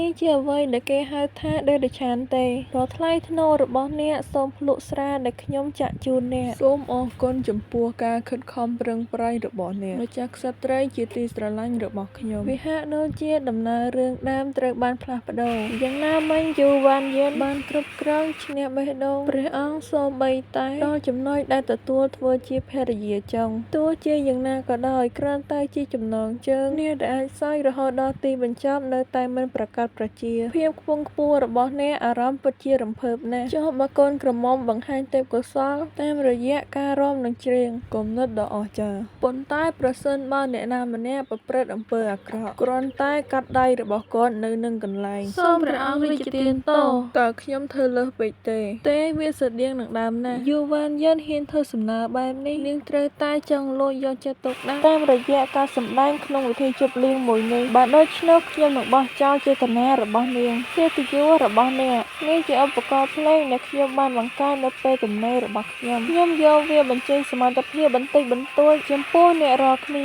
នេះជាអ្វីដែលគេហៅថាដេរឆានទេរាល់ថ្លៃថ្នូររបស់អ្នកសូមភ្លក្សស្រាដែលខ្ញុំចាក់ជូនអ្នកសូមអរគុណចំពោះការខិតខំប្រឹងប្រែងរបស់អ្នកម្ចាស់ក្សត្រីជាទីស្រឡាញ់របស់ខ្ញុំវាហាក់ដូចជាដំណើររឿងដើមត្រូវបានផ្លាស់ប្ដូរយ៉ាងណាមិញយូវ៉ានយិនបានគ្រប់គ្រងឈ្នះបេះដូងព្រះអង្គសូម្បីតែដល់ចំណុចដែលទទួលធ្វើជាភរិយាចុងទោះជាយ៉ាងណាក៏ដោយគ្រាន់តែជាចំណងជើងអ្នកដែលអាចសើចរហូតដល់ទីបញ្ចប់នៅតែមិនប្រកាសប្រជាភាពខ្ពង់ខ្ពស់របស់អ្នកអារម្មណ៍ពិតជារំភើបណាស់ចុះបើកូនក្រមុំបង្ហាញទេពកោសល្យតាមរយៈការរាំនិងច្រៀងគំនិតដ៏អស្ចារ្យប៉ុន្តែប្រសិនបើអ្នកណាម្នាក់ប្រព្រឹត្តអំពើអាក្រក់គ្រាន់តែកាត់ដៃរបស់គាត់នៅនឹងកន្លែងសូមព្រះអង្គរាជទានទោសតើខ្ញុំធ្វើលើសពេកទេវាស្រដៀងនឹងដើមណាស់យូវ៉ានយិនហ៊ានធ្វើសំណើបែបនេះនាងត្រូវតែចង់លួចយកចិត្តទុកដាក់តាមរយៈការសម្ដែងក្នុងវិធីជប់លៀងមួយនេះបើដូច្នោះខ្ញុំនឹងបោះចោលចេតនារបស់នាងកិត្តិយសរបស់អ្នកនេះជាឧបករណ៍ភ្លេងដែលខ្ញុំបានបង្កើតនៅពេលទំនេររបស់ខ្ញុំយកវាបញ្ចេញសមត្ថភាពបន្តិចបន្តួចចំពោះអ្នករាល់គ្នា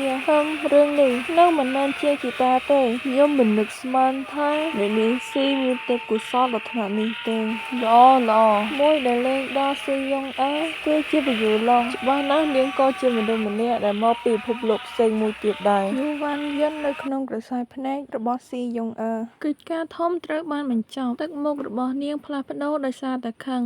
រឿងនេះនឹងមិនមែនជាជីតាទេខ្ញុំមិននឹកស្មានថាអ្នកនាងស៊ីមានទេពកោសល្យដល់ថ្នាក់នេះទេល្អមួយដែលលេងដល់ស៊ីយ៉ុងអើគឺជាវីយូឡុងច្បាស់ណាស់នាងក៏ជាមនុស្សម្នាក់ដែលមកពីពិភពលោកផ្សេងមួយទៀតដែរយូវ៉ានយិននៅក្នុងក្រសែភ្នែករបស់ស៊ីយ៉ុងអើកិច្ចការធំត្រូវបានបញ្ចប់ទឹកមុខរបស់នាងផ្លាស់ប្ដូរដោយសារតែខឹង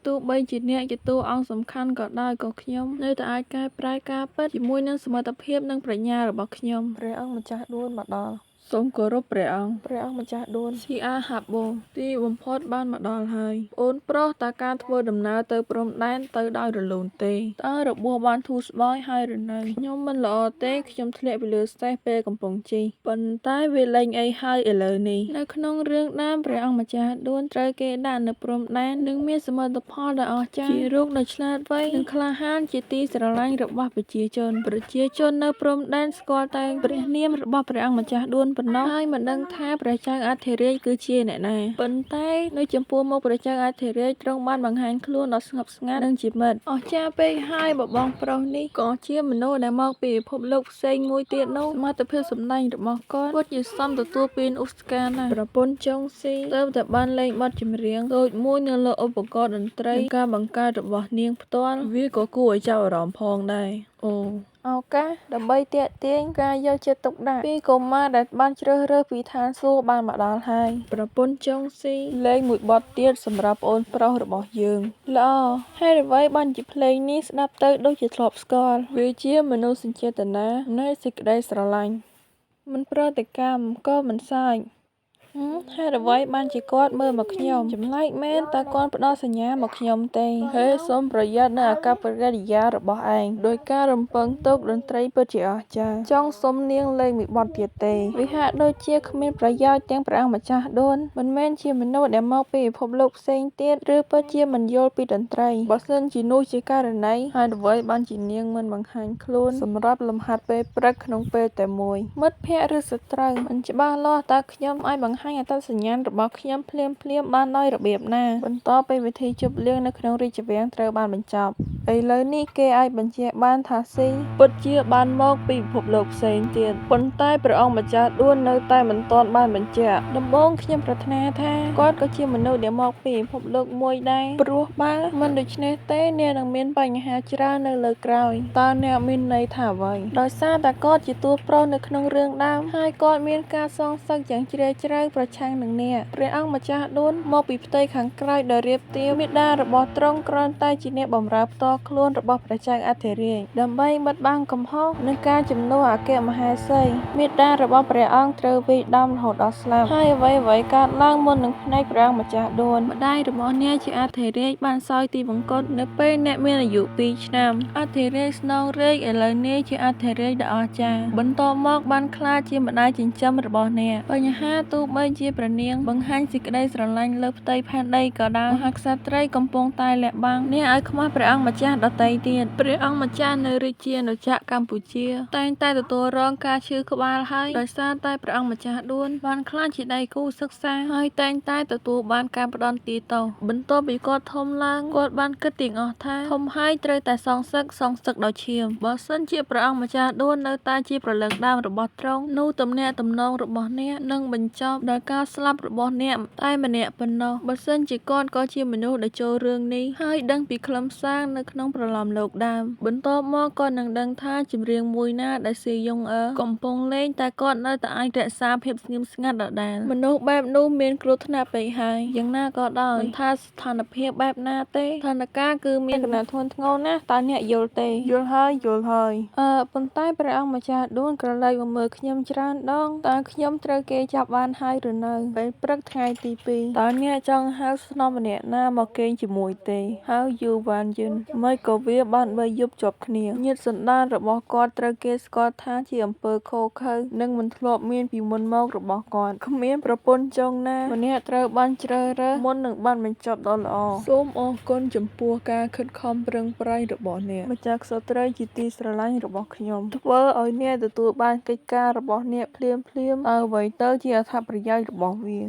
ទោះបីជាអ្នកជាតួអង្គសំខាន់ក៏ដោយក៏ខ្ញុំនៅតែអាចកែប្រែការពិតជាមួយនឹងសមត្ថភាពនិងប្រាជ្ញារបស់ខ្ញុំព្រះអង្គម្ចាស់ដួលមកដល់សូមគោរពព្រះអង្គម្ចាស់ដួលស៊ីអាហាប់បូទីបំផុតបានមកដល់ហើយប្អូនប្រុសតើការធ្វើដំណើរទៅព្រំដែនទៅដោយរលូនទេតើរបួសបានធូរស្បើយហើយឬនៅខ្ញុំមិនល្អទេខ្ញុំធ្លាក់ពីលើសេះពេលកំពុងជិះប៉ុន្តែវាលែងអីហើយឥឡូវនេះនៅក្នុងរឿងដើមព្រះអង្គម្ចាស់ដួលត្រូវគេដាក់នៅព្រំដែននិងមានសមិទ្ធផលដ៏អស្ចារ្យជារូបដ៏ឆ្លាតវៃនិងក្លាហានជាទីស្រឡាញ់របស់ប្រជាជននៅព្រំដែនស្គាល់តែព្រះនាមរបស់ព្រះអង្គម្ចាស់ដួលប៉ុណ្ណោះហើយមិនដឹងថាព្រះចៅអធិរាជគឺជាអ្នកណាប៉ុន្តែនៅចំពោះមុខព្រះចៅអធិរាជទ្រង់បានបង្ហាញខ្លួនដ៏ស្ងប់ស្ងាត់និងជាមិត្តអស្ចារ្យពេកហើយបបងប្រុសនេះក៏ជាមនុស្សដែលមកពីពិភពលោកផ្សេងមួយទៀតនោះសមត្ថភាពសម្ដែងរបស់គាត់ពិតជាសមទទួលពានអូស្ការណាស់ប្រពន្ធចុងស៊ីទើបតែបានលេងបទចម្រៀងដូចមួយនៅលើឧបករណ៍តន្ត្រីការបង្កើតរបស់នាងផ្ទាល់វាក៏គួរឲ្យចាប់អារម្មណ៍ផងដែរឱកាសដើម្បីទាក់ទាញការយកចិត្តទុកដាក់ពីកុមារដែលបានជ្រើសរើសពីឋានសួគ៌បានមកដល់ហើយប្រពន្ធចុងស៊ីលេងមួយបទទៀតសម្រាប់ប្អូនប្រុសរបស់យើងល្អហេតុអ្វីបានជាភ្លេងនេះស្ដាប់ទៅដូចជាធ្លាប់ស្គាល់វាជាមនោសញ្ចេតនានៃសេចក្តីស្រឡាញ់មិនប្រតិកម្មក៏មិនសើចហេតុអ្វីបានជាគាត់មើលមកខ្ញុំចម្លែកមែនតើគាត់ផ្ដល់សញ្ញាមកខ្ញុំទេហេសូមប្រយ័ត្ននៅអាកប្បកិរិយារបស់ឯងដោយការរំពឹងទុកតន្ត្រីពិតជាអស្ចារ្យចង់សុំនាងលេងមួយបទទៀតទេវាហាក់ដូចជាគ្មានប្រយោជន៍ទាំងព្រះអង្គម្ចាស់ដួនមិនមែនជាមនុស្សដែលមកពីពិភពលោកផ្សេងទៀតឬពិតជាមិនយល់ពីតន្ត្រីបើសិនជានោះជាករណីហេតុអ្វីបានជានាងមិនបង្ហាញខ្លួនសម្រាប់លំហាត់ពេលព្រឹកក្នុងពេលតែមួយមិត្តភក្តិឬសត្រូវមិនច្បាស់លាស់តើខ្ញុំអាចបង្ហាញអត្តសញ្ញាណរបស់ខ្ញុំភ្លាមបានដោយរបៀបណាបន្ទាប់ពីវិធីជប់លៀងនៅក្នុងរាជវាំងត្រូវបានបញ្ចប់ឥឡូវនេះគេអាចបញ្ជាក់បានថាស៊ីពិតជាបានមកពីពិភពលោកផ្សេងទៀតប៉ុន្តែព្រះអង្គម្ចាស់ដួននៅតែមិនទាន់បានបញ្ជាក់ដំបូងខ្ញុំប្រាថ្នាថាគាត់ក៏ជាមនុស្សដែលមកពីពិភពលោកមួយដែរព្រោះបើមិនដូច្នេះទេអ្នកនឹងមានបញ្ហាច្រើននៅលើក្រោយតើអ្នកមានន័យថាអ្វីដោយសារតែគាត់ជាតួប្រុសនៅក្នុងរឿងដើមហើយគាត់មានការសងសឹកយ៉ាងជ្រាលជ្រៅប្រឆាំងនឹងអ្នកព្រះអង្គម្ចាស់ដួនមកពីផ្ទៃខាងក្រៅដ៏រាបទាបមាតារបស់ទ្រង់គ្រាន់តែជាអ្នកបម្រើផ្ទាល់ខ្លួនរបស់ព្រះចៅអធិរាជដើម្បីបិទបាំងកំហុសនិងការជំនួសអគ្គមហេសីមាតារបស់ព្រះអង្គត្រូវវាយដំរហូតដល់ស្លាប់ហើយអ្វីកើតឡើងមុននឹងភ្នែកព្រះអង្គម្ចាស់ដួនម្ដាយរបស់អ្នកជាអធិរាជបានសោយទីបង្គត់នៅពេលអ្នកមានអាយុ2ឆ្នាំអធិរាជស្នងរាជឥឡូវនេះជាអធិរាជដ៏អស្ចារ្យបន្ទាប់មកបានក្លាយជាម្ដាយចិញ្ចឹមរបស់អ្នកបញ្ហាទោះបីជាព្រះនាងបង្ហាញសេចក្តីស្រឡាញ់លើផ្ទៃផែនដីក៏ដោយមហាក្សត្រីកំពុងតែលាក់បាំងអ្នកឲ្យខ្មាស់ព្រះអង្គម្ចាស់ ចាស់ដទៃទៀតព្រះអង្គម្ចាស់នៅរាជាណាចក្រកម្ពុជាតែងតែទទួលរងការឈឺក្បាលហើយដោយសារតែព្រះអង្គម្ចាស់ដួនបានក្លាយជាដៃគូសិក្សាហើយតែងតែទទួលបានការផ្ដន្ទាទោសបន្ទាប់ពីគាត់ធំឡើងគាត់បានគិតទាំងអស់ថាធំហើយត្រូវតែសងសឹកដោយឈាមបើសិនជាព្រះអង្គម្ចាស់ដួននៅតែជាព្រលឹងដើមរបស់ទ្រង់នោះទំនាក់ទំនងរបស់អ្នកនឹងបញ្ចប់ដោយការស្លាប់របស់អ្នកតែម្នាក់ប៉ុណ្ណោះបើសិនជាគាត់ក៏ជាមនុស្សដែលចូលរឿងនេះហើយដឹងពីខ្លឹមសារនៅក្នុងប្រឡំលោកដើមបន្ទាប់មកគាត់នឹងដឹងថាចម្រៀងមួយណាដែលស៊ីយ៉ុងអឺកំពុងលេងតែគាត់នៅតែអាចរក្សាភាពស្ងៀមស្ងាត់ដដែលមនុស្សបែបនោះមានគ្រោះថ្នាក់ពេកហើយយ៉ាងណាក៏ដោយមិនថាស្ថានភាពបែបណាទេស្ថានភាពគឺមានលក្ខណៈធ្ងន់ធ្ងរណាស់តើអ្នកយល់ទេយល់ហើយប៉ុន្តែព្រះអង្គម្ចាស់ដួនក្រឡេកមកមើលខ្ញុំច្រើនដងតើខ្ញុំត្រូវគេចាប់បានហើយឬនៅពេលព្រឹកថ្ងៃទី2តើអ្នកចង់ហៅស្នំម្នាក់ណាមកគេងជាមួយទេហៅយូវ៉ានយិនមិនក៏វាបាន3យប់ជាប់គ្នាញាតិសន្តានរបស់គាត់ត្រូវគេស្គាល់ថាជាអំពើឃោរឃៅនិងមិនធ្លាប់មានពីមុនមករបស់គាត់គ្មានប្រពន្ធចុងណាម្នាក់ត្រូវបានជ្រើសរើសមុននឹងបានបញ្ចប់ដ៏ល្អសូមអរគុណចំពោះការខិតខំប្រឹងប្រែងរបស់អ្នកម្ចាស់ក្សត្រីជាទីស្រឡាញ់របស់ខ្ញុំធ្វើឲ្យអ្នកទទួលបានកិច្ចការរបស់អ្នកភ្លាមអ្វីទៅជាអត្ថប្រយោជន៍របស់វា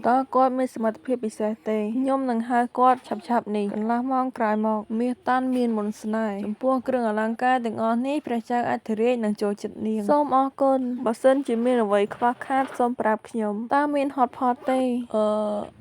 តើគាត់មានសមត្ថភាពពិសេសទេខ្ញុំនឹងហៅគាត់ឆាប់នេះកន្លះម៉ោងក្រោយមកមាសតាន់មានមន្តស្នេហ៍ចំពោះគ្រឿងអលង្ការទាំងអស់នេះព្រះចៅអធិរាជនឹងចូលចិត្តនាងសូមអរគុណបើសិនជាមានអ្វីខ្វះខាតសូមប្រាប់ខ្ញុំតើមានហត់ផត់ទេ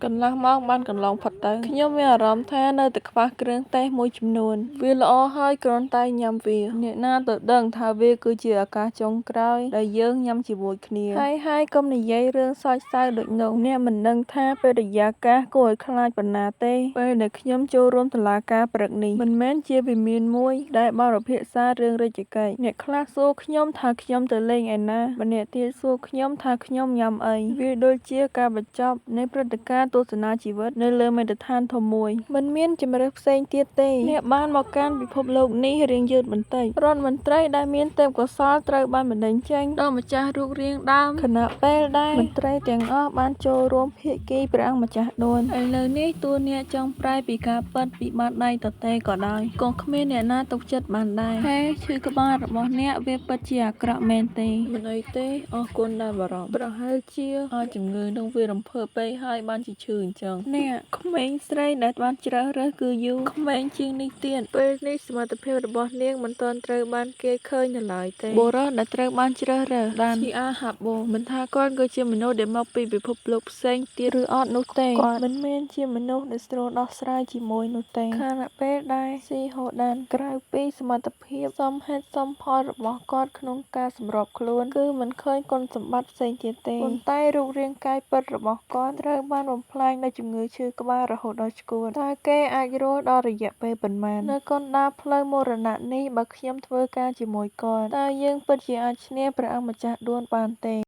កន្លះម៉ោងបានកន្លងផុតទៅខ្ញុំមានអារម្មណ៍ថានៅតែខ្វះគ្រឿងទេសមួយចំនួនវាល្អហើយគ្រាន់តែញ៉ាំវាអ្នកណាទៅដឹងថាវាគឺជាឱកាសចុងក្រោយដែលយើងញ៉ាំជាមួយគ្នាហើយកុំនិយាយរឿងសើចសៅដូចនោះអ្នកមិនដឹងថាបរិយាកាសគួរឲ្យខ្លាចប៉ុណ្ណាទេពេលដែលខ្ញុំចូលរួមតុលាការព្រឹកនេះមិនមែនជាវិមានមួយដែលបានពិភាក្សារឿងរាជកិច្ចអ្នកខ្លះសួរខ្ញុំថាខ្ញុំទៅលេងឯណាម្នាក់ទៀតសួរខ្ញុំថាខ្ញុំញ៉ាំអីវាដូចជាការបញ្ចប់នៃព្រឹត្តិការណ៍ទស្សនាជីវិតនៅលើមេត្តាធំមួយមិនមានជំរើសផ្សេងទៀតទេអ្នកបានមកកាន់ពិភពលោកនេះរៀងយឺតបន្តិចរដ្ឋមន្ត្រីដែលមានទេពកោសល្យត្រូវបានបណ្តេញចេញដល់ម្ចាស់រូបរាងដើមខណៈពេលដែលមន្ត្រីទាំងអស់បានចូលរួមភាគីព្រះអង្គម្ចាស់ដួនឥឡូវនេះតួអ្នកចង់ប្រែពីការប៉ັດពីបាតដៃទទេក៏ដោយក៏គ្មានអ្នកណាទុកចិត្តបានដែរហើយឈឺក្បាលរបស់អ្នកវាពិតជាអាក្រក់មែនទេមិនអីទេអរគុណដែលបារម្ភប្រហែលជាជំងឺនឹងវារំភើបពេកហើយបានជាឈឺអញ្ចឹងអ្នកក្មេងស្រីដែលបានជ្រើសរើសគឺយូក្មេងជាងនេះទៀតពេលនេះសមត្ថភាពរបស់នាងមិនទាន់ត្រូវបានគេឃើញនៅឡើយទេបុរសដែលត្រូវបានជ្រើសរើសបានជាអាហាបូមិនថាគាត់គឺជាមនុស្សដែលមកពីពិភពលោកផ្សេងទៀតឬអត់នោះទេគាត់មិនមែនជាមនុស្សដែលស្រួលដោះស្រាយជាមួយនោះទេខណៈពេលដែលស៊ីហូដានក្រៅពីសមត្ថភាពសមហេតុសមផលរបស់គាត់ក្នុងការសម្របខ្លួនគឺមិនឃើញគុណសម្បត្តិផ្សេងទៀតទេប៉ុន្តែរូបរាងកាយពិតរបស់គាត់ត្រូវបានបំផ្លាញដោយជំងឺឈឺក្បាលរហូតដល់ឆ្កួតតើគេអាចរស់ដល់រយៈពេលប៉ុន្មាននៅកណ្ដាលផ្លូវមរណៈនេះបើខ្ញុំធ្វើការជាមួយគាត់តើយើងពិតជាអាចឈ្នះព្រះអង្គម្ចាស់ដួនបានទេ